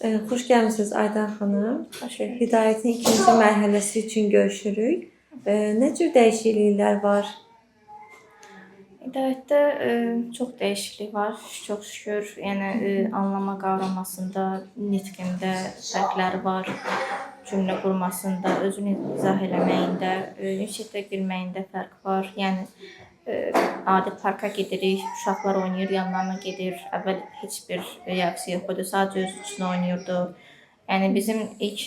Xoş gəlmisiniz Aydan xanım. Xoş gördük. Hidayətin ikinci mərhələsi üçün görüşürük. Nə cür dəyişikliklər var? Hidayətdə çox dəyişiklik var, çox şükür. Yəni anlama qavramasında, nitqində fərqləri var. Cümlə qurmasında, özünü izah eləməyində, ünsiyyətə girməyində fərq var. Yəni adi parka gedirik, uşaqlar oynayır, yanlarına gedir. Əvvəl heç bir reaksiya yox idi, sadəcə özü üçün oynayırdı. Yəni bizim ilk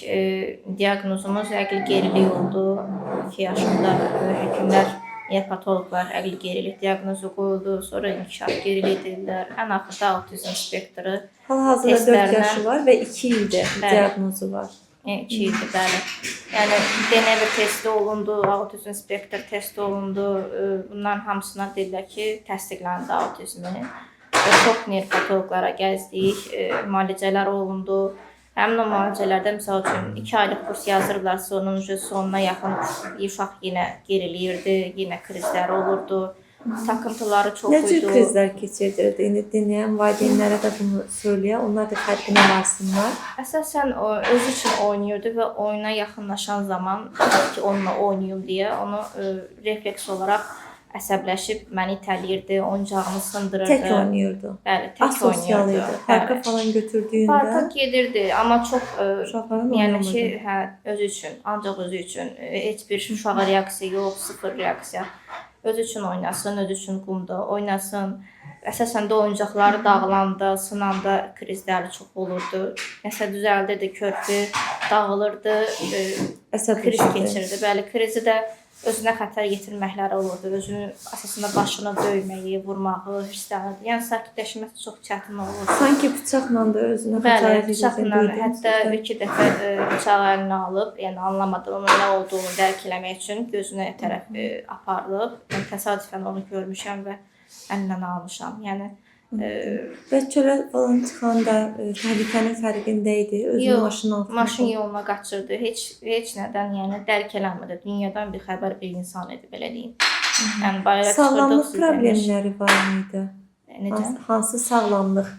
diaqnozumuz əqli gerilik oldu. 2 yaşında həkimlər, patoloqlar əqli gerilik diaqnozu qoyuldu. Sonra inkişaf geriliyi dedilər. Ən axırda autizm spektri Hal-hazırda 4 yaşı var və 2 ildir diaqnozu var. 2 ildir, bəli. Yəni DNV testi olundu, autizm spektr testi olundu. Bunların hamısına dedilər ki, təsdiqləndi autizmi. Çox nevropatoloqlara gəzdik, müalicələr olundu. Həmin o müalicələrdə məsəl üçün 2 aylıq kurs yazırlarsa, onun sonuna yaxın uşaq yenə geriliyirdi, yenə krizləri olurdu. Takıntıları çox idi. Nə cür krizlər keçirdirdi? İndi dinləyən valideynlərə də bunu söyləyə, onlar da fərqinə varsınlar. Əsasən o özü üçün oynayırdı və oyuna yaxınlaşan zaman ki, onunla oynayım deyə onu refleks olaraq əsəbləşib məni itələyirdi, oyuncağını sındırırdı. Tək oynayırdı. Bəli, tək Asosial oynayırdı. idi. Parka falan götürdüyündə Parka gedirdi, amma çox uşaqların yəni oynamırdı. ki, özü üçün, ancaq özü üçün heç bir uşağa reaksiya yox, sıfır reaksiya. Özü üçün oynasın, özü üçün qumda oynasın. Əsasən də oyuncaqları dağılanda, sınanda krizləri çox olurdu. Nəsə düzəldirdi, körpü dağılırdı, kriz keçirdi. Bəli, krizi də özünə xətər yetirməkləri olurdu. Özünün əsasında başını döyməyi, vurmağı hirslənirdi. Yəni sakitləşməsi çox çətin olurdu. Sanki bıçaqla da özünə Bəli, xəsarət bıçaqla hətta 2 dəfə bıçağı əlinə alıb, yəni anlamadım onun nə olduğunu dərk eləmək üçün gözünə tərəf aparılıb. Yəni təsadüfən onu görmüşəm və əlindən almışam. Yəni və çölə falan çıxanda təhlükənin fərqində idi. Özünü maşın altına maşın yoluna qaçırdı. Heç nədən, yəni dərk eləmirdi. Dünyadan bir xəbər bir insan idi, belə deyim. Yəni bayıra sağlamlıq problemləri var idi. Necə? Hansı sağlamlıq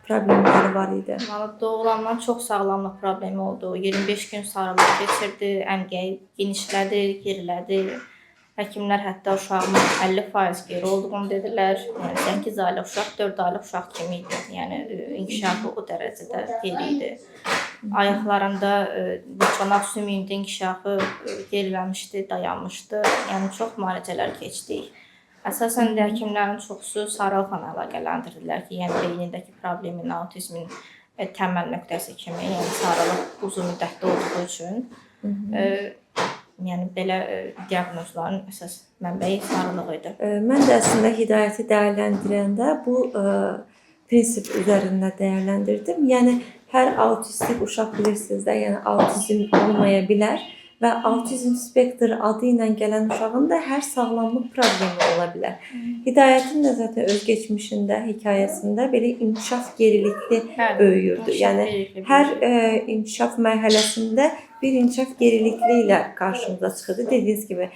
problemləri var idi? Doğulandan çox sağlamlıq problemi oldu. 25 gün sarılıq keçirdi, əmgəyi genişlədi, gerilədi. Həkimlər hətta uşağımın 50% geri olduğunu dedilər. Yəni 8 aylıq uşaq 4 aylıq uşaq kimi idi. Yəni inkişafı o dərəcədə geri idi. Ayaqlarında çanaq sümüyündə inkişafı geriləmişdi, dayanmışdı. Yəni çox müalicələr keçdik. Əsasən də həkimlərin çoxusu sarılıqla əlaqələndirdilər ki, yəni beynindəki problemin, autizmin təməl nöqtəsi kimi, yəni sarılıq uzun müddətli olduğu üçün. Yəni belə diaqnozların əsas mənbəyi sarılıq idi. Mən də əslində Hidayəti dəyərləndirəndə bu prinsip üzərində dəyərləndirdim. Yəni hər autistik uşaq bilirsiniz də, yəni autizm olmaya bilər və autizm spektr adı ilə gələn uşağın da hər sağlamlıq problemi ola bilər. Hidayətin də zaten öz keçmişində, hekayəsində belə inkişaf gerilikli böyüyürdü. Yəni hər inkişaf mərhələsində bir inkişaf gerilikli ilə qarşımıza çıxırdı. Dediyiniz kimi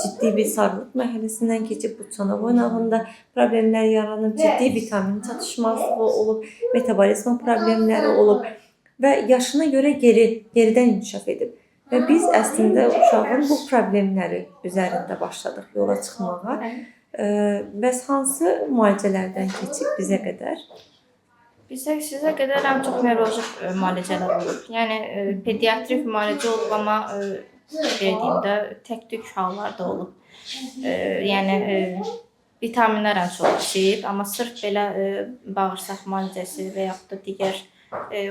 ciddi bir sarılıq mərhələsindən keçib bu çanaq oynağında problemlər yaranıb, ciddi vitamin çatışmazlığı olub, metabolizma problemləri olub və yaşına görə geridən inkişaf edib. Və biz əslində uşağın bu problemləri üzərində başladıq yola çıxmağa. Bəs hansı müalicələrdən keçib bizə qədər? Sizə qədər ən çox nevroloji müalicələr olub. Yəni pediatrik müalicə olub, amma belə deyim də tək-tük hallarda olub. Yəni vitaminlər ən çox keçib, amma sırf belə bağırsaq müalicəsi və yaxud da digər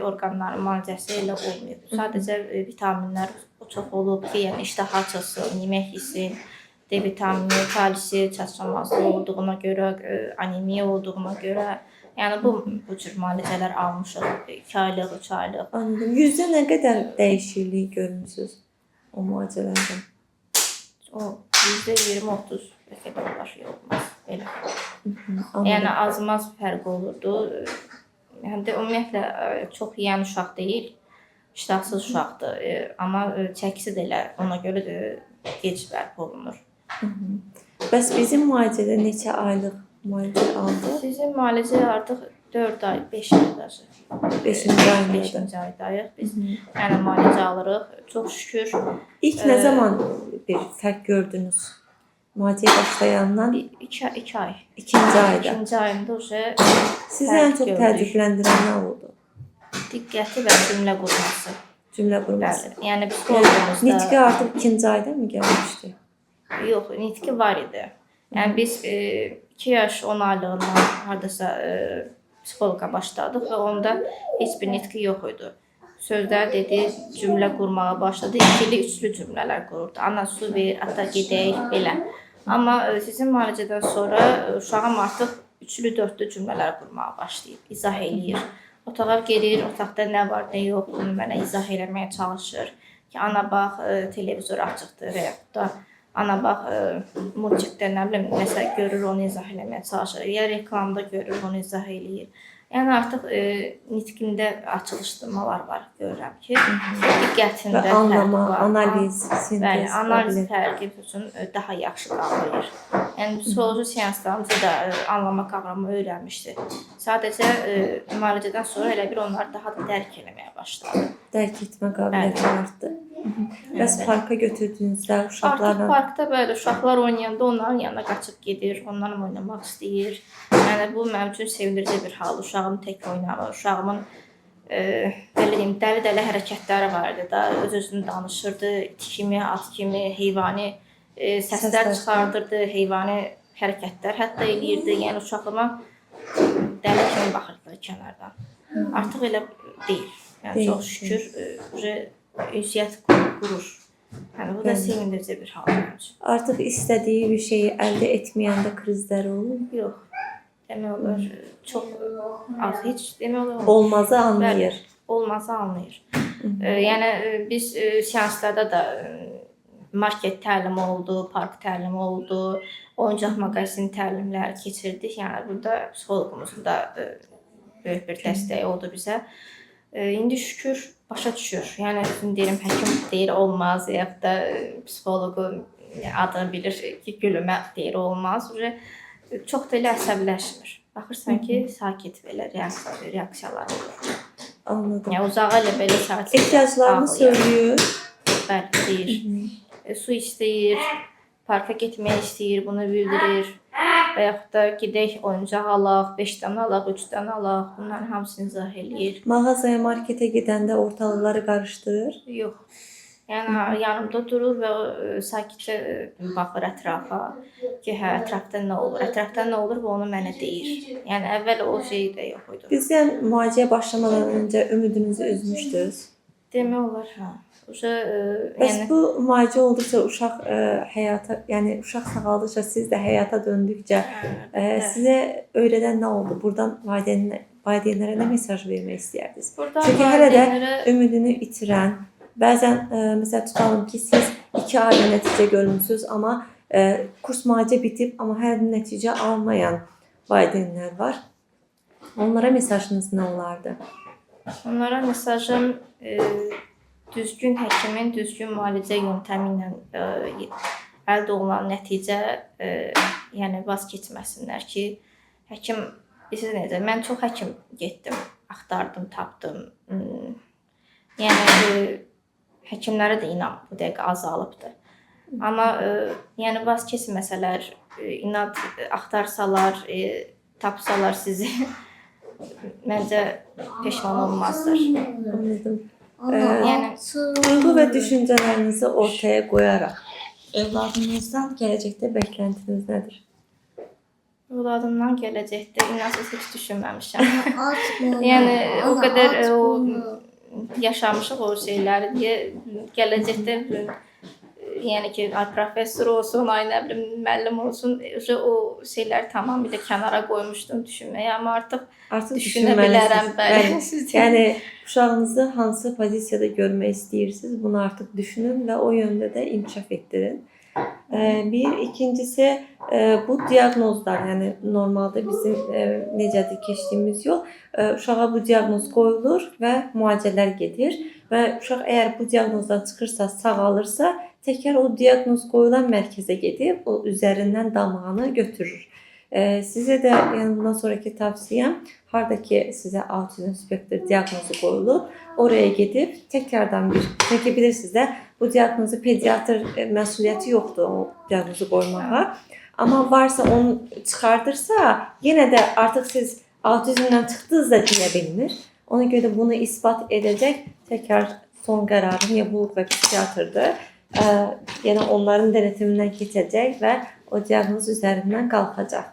orqanların müalicəsi elə olmayıb. Sadəcə vitaminlər çox olub ki, yəni iştah açılsın, yemək yesin, D vitamini, kalsi çatışmazlığı olduğuna görə, anemiya olduğuna görə, yəni bu cür müalicələr almışıq 2 aylıq, 3 aylıq. Anladım. Yüzdə nə qədər dəyişiklik görmüsünüz o müalicələrdən? O %20-30 bəlkə də daşıyor olmaz. Elə. Yəni az-maz fərq olurdu. Yəni də ümumiyyətlə çox yeyən uşaq deyil, iştahsız uşaqdır. Amma çəkisi də elə ona görə də gec bərpa olunur. Bəs bizim müalicədə neçə aylıq müalicə aldı? Sizin müalicə artıq 4 ay, 5 aydadır. 5-ci ayındadır. 5-ci aydayıq. Biz yəni müalicə alırıq. Çox şükür İlk nə zaman bir fərq gördünüz? Müalicəyə başlayandan 2 ay. 2-ci ayda. 2-ci ayında uje Sizi ən çox təəccübləndirən nə oldu? diqqəti və cümlə qurması. Cümlə qurması. Bəli. Yəni psixologumuzda Nitqi artıq 2-ci ayda mı gəlmişdi? yox, nitqi var idi. Yəni biz 2 yaş 10 aylığından hardasa psixoloqa başladıq və onda heç bir nitqi yox idi. Sözlər dedi, cümlə qurmağa başladı. İkili, üçlü cümlələr qururdu. Ana su ver, ata gedək, belə. Amma sizin müalicədən sonra uşağım artıq üçlü, dördlü cümlələr qurmağa başlayıb, izah eləyir. Otağa gedir, otaqda nə var, nə yox, bunu mənə izah eləməyə çalışır. Ki, ana bax, televizor açıqdır və yaxud da ana bax, multikdə nə bilim, nəsə görür, onu izah eləməyə çalışır. Ya reklamda görür, onu izah eləyir. Yəni artıq nitqimdə açılışdırmalar var, görürəm ki, diqqətində Və anlama, fərq var. analiz, sintez. Bəli, analiz fərqi üçün daha yaxşı qavrayır. Yəni psixoloji seanslarımızda da anlama qavramı öyrənmişdi. Sadəcə müalicədən sonra elə bir onları daha da dərk eləməyə başladı. Dərk etmə qabiliyyəti artdı. Bəs parka götürdüyünüzdə Artıq uşaqlarla parkda belə uşaqlar oynayanda onların yanına qaçıb gedir, onlarla oynamaq istəyir. Yəni bu mənim üçün sevindirici bir hal. Uşağım tək oynamır. Uşağımın belə deyim, dəli-dəli hərəkətləri var idi da. Öz-özünə danışırdı, it kimi, at kimi, heyvani səslər çıxardırdı, heyvani hərəkətlər hətta eləyirdi. Yəni uşağıma dəli kimi baxırdılar kənardan. Artıq elə deyil. Yəni çox şükür ünsiyyət qurur. Yəni bu da sevindirici bir hal mənim üçün. artıq istədiyi bir şeyi əldə etməyəndə krizlər olur. Yox. Demək olar çox az, heç demək olar Olmazı anlayır. olmazı anlayır. Yəni biz seanslarda da market təlimi oldu, park təlimi oldu, oyuncaq mağazin təlimləri keçirdik. Yəni burada psixologumuzun da böyük bir dəstəyi oldu bizə. İndi şükür başa düşür. Yəni deyirəm həkim deyir olmaz, ya da psixoloqu adını bilir ki, gülümə deyir olmaz. Çox da elə əsəbləşmir. Baxırsan ki, sakit belə reaksiyalar olur. Anladım. Yəni uzağa elə belə sakit. Ehtiyaclarını söylüyor. Bəli, deyir. Su istəyir, parka getmək istəyir, bunu bildirir. Və yaxud da gedək oyuncaq alaq, 5 dənə alaq, 3 dənə alaq. Bunların hamısını izah eləyir. Mağazaya, marketə gedəndə ortalıqları qarışdırır. Yox. Yəni yanımda durur və sakitcə baxır ətrafa ki, hə, ətrafda nə olur? Ətrafda nə olur və onu mənə deyir. Yəni əvvəl o şey də yox idi. Bizdən müalicəyə başlamadan öncə ümidinizi üzmüşdünüz. Demək olar, hə. Bəs bu müalicə olduqca uşaq həyata, yəni uşaq sağaldıqca, siz də həyata döndükcə sizə öyrədən nə oldu? Burdan valideynlərə nə mesaj vermək istəyirdiniz? Çünki hələ də ümidini itirən, bəzən məsələn tutalım ki, siz 2 ayda nəticə görmüsünüz, amma kurs müalicə bitib, amma hələ də nəticə almayan valideynlər var. Onlara mesajınız nə olardı? Onlara mesajım düzgün həkimin düzgün müalicə yöntəmi ilə əldə olunan nəticə, yəni vaz keçməsinlər ki, həkim bilirsiniz necə? Mən çox həkim getdim, axtardım, tapdım. Yəni həkimlərə də inan bu dəqiqə azalıbdır. Amma yəni vaz keçməsələr, inad axtarsalar, tapsalar sizi məncə peşman olmazlar. Anladım. Yəni Duyğu və düşüncələrinizi ortaya qoyaraq övladınızdan gələcəkdə bəklentiniz nədir? övladımdan gələcəkdə inanılmaz heç düşünməmişəm. Yəni o qədər yaşamışıq o şeyləri deyə gələcəkdə yəni ki, professor olsun, ay nə bilim müəllim olsun, o şeyləri tamamilə kənara qoymuşdum düşünməyə, amma artıq düşünə bilərəm, bəli. Yəni uşağınızı hansı pozisiyada görmək istəyirsiniz, bunu artıq düşünün və o yöndə də inkişaf etdirin. Bir, ikincisi bu diaqnozlar, yəni normalda bizim necədir keçdiyimiz yol, uşağa bu diaqnoz qoyulur və müalicələr gedir və uşaq əgər bu diaqnozdan çıxırsa, sağalırsa, təkrar o diaqnoz qoyulan mərkəzə gedib, o üzərindən damağını götürür. Sizə də yəni bundan sonraki tavsiyəm, harda ki sizə autizm spektr diaqnozu qoyulub, oraya gedib təkrardan bir, çünki bilirsiniz də bu diaqnozu pediatr məsuliyyəti yoxdur o diaqnozu qoymağa. Amma varsa onu çıxardırsa, yenə də artıq siz autizmdən çıxdınız da deyə bilmir. Ona görə də bunu isbat edəcək təkrar son qərarı nevroloq və psixiatrdır. Yəni onların denetimindən keçəcək və o diaqnoz üzərindən qalxacaq.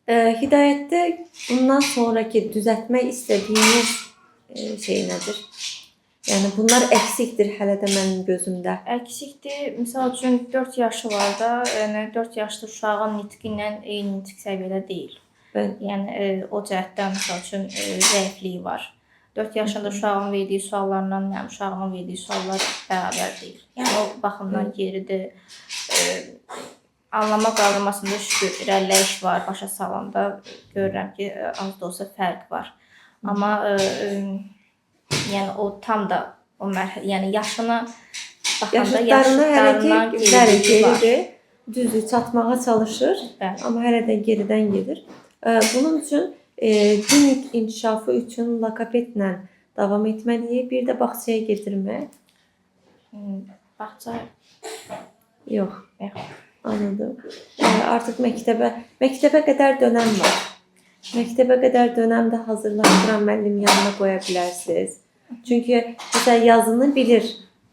Hidayətdə bundan sonraki düzəltmək istədiyiniz şey nədir? Yəni bunlar əksikdir hələ də mənim gözümdə. Əksikdir. Məsəl üçün 4 yaşı var da, yəni 4 yaşlı uşağın nitqi ilə eyni nitq səviyyədə deyil. Yəni o cəhətdən məsəl üçün zəifliyi var. 4 yaşında uşağın verdiyi suallarla mənim uşağımın verdiyi suallar bərabər deyil. Yəni o baxımdan geridir. Anlama qavramasında şükür irəliləyiş var. Başa salanda görürəm ki, az da olsa fərq var. Amma yəni o tam da o mərhələ, yəni yaşına baxanda yaşlarından geridir. Düzdür, çatmağa çalışır, bəli. amma hələ də geridən gedir. Bunun üçün klinik inkişafı üçün logopedlə davam etməliyik. Bir də bağçaya getirmək. Bağça Yox. yox. Anladım. Artıq məktəbə qədər dönəm var. Məktəbə qədər dönəmdə hazırlaşdıran müəllim yanına qoya bilərsiniz. Çünki məsələn yazını bilir,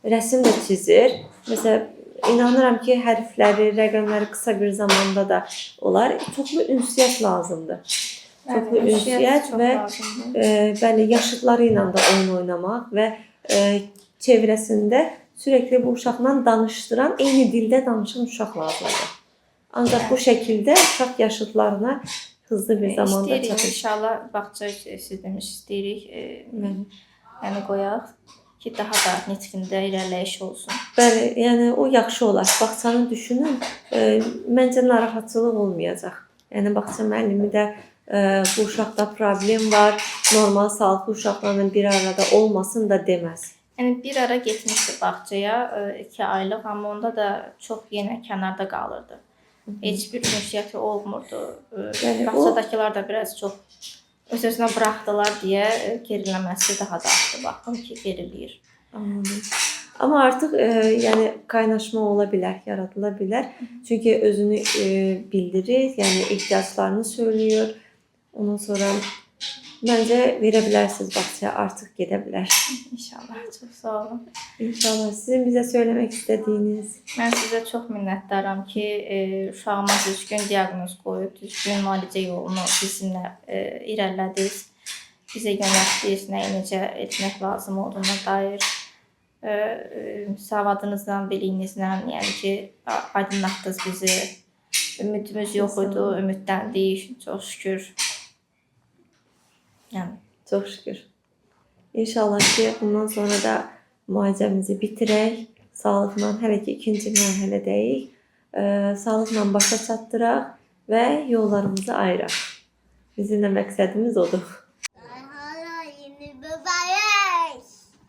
rəsm də çizir. Məsələn, inanıram ki, hərfləri, rəqəmləri qısa bir zamanda da olar. Çoxlu ünsiyyət lazımdır. Çoxlu ünsiyyət və bəli, yaşıdları ilə də oyun oynamaq və çevrəsində sürekli bu uşaqla danışdıran, eyni dildə danışan uşaq lazımdır. Ancaq bu şəkildə uşaq yaşıdlarına hızlı bir zamanda İstəyirik, çatır. inşallah bağça siz demiş, istəyirik yəni qoyaq ki, daha da nitqində irəliləyiş olsun. Bəli, yəni o yaxşı olar. Bağçanı düşünün, məncə narahatçılıq olmayacaq. Yəni bağça müəllimi də bu uşaqda problem var, normal sağlıqlı uşaqlarla bir arada olmasın da deməz. Yəni bir ara getmişdi bağçaya, 2 aylıq, amma onda da çox yenə kənarda qalırdı. Heç bir ünsiyyəti olmurdu. Bağçadakılar da biraz çox öz-özünə buraxdılar deyə geriləməsi daha da artdı. Baxın ki, geriləyir. Anladım. Amma artıq yəni kaynaşma ola bilər, yaradıla bilər. Çünki özünü bildirir, yəni ehtiyaclarını söylüyor. Ondan sonra məncə verə bilərsiniz bağçaya, artıq gedə bilər. İnşallah, çox sağ olun. İnşallah. Sizin bizə söyləmək istədiyiniz? Mən sizə çox minnətdaram ki, uşağıma düzgün diaqnoz qoyub, düzgün müalicə yolunu bizimlə irəlilədiniz. Bizə yönəltdiniz, nəyi necə etmək lazım olduğuna dair savadınızla, biliyinizlə, yəni ki, aydınlatdınız bizi. Ümidimiz yox idi, ümidləndik, çox şükür. Yəni çox şükür. İnşallah ki, bundan sonra da müalicəmizi bitirək, sağlıqla, hələ ki ikinci mərhələdəyik, sağlıqla başa çatdıraq və yollarımızı ayıraq. Bizim də məqsədimiz odur.